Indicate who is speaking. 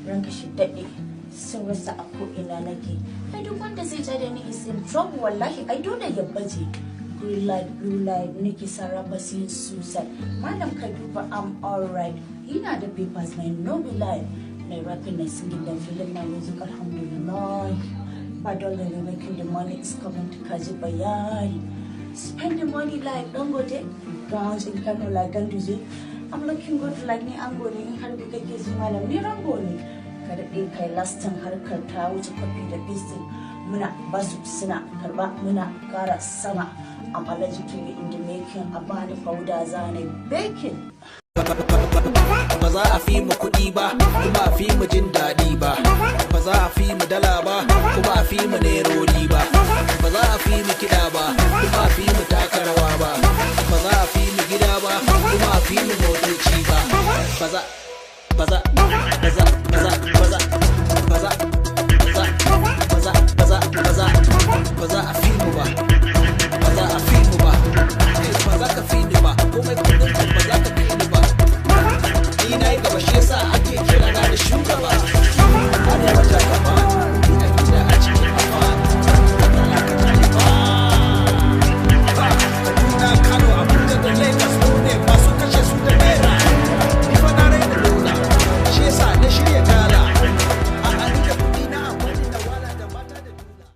Speaker 1: ranka shi daɗe sun rasa a ko'ina nake. Ai duk wanda zai ja da ni is in trouble wallahi. Ai dole ya baje. Blue light nake sarrafa sin suicide. Malam ka duba I'm alright. Ina da papers na no be lie. Naira Kunnen singing the film my music alhamdulillah. But all the making the money is coming to kaji bayani. Spend the money like Dangote. Gowns in Kano like Ganduzi. I'm looking good like ni ango ne in har bika ke ji malam ni rango ne kada dai kai lastin harkar ta wuce copy da pasting muna basu suna karba muna kara sama I'm allergic to the indome a bani powder zane baking
Speaker 2: ba za a fi mu kuɗi ba kuma a fi mu jin daɗi ba ba za a fi mu dala ba kuma a fi mu nerori ba ba za a fi mu kiɗa ba kuma a fi mu taka rawa ba ba za a fi mu gida ba kuma a fi mu motoci ba ba za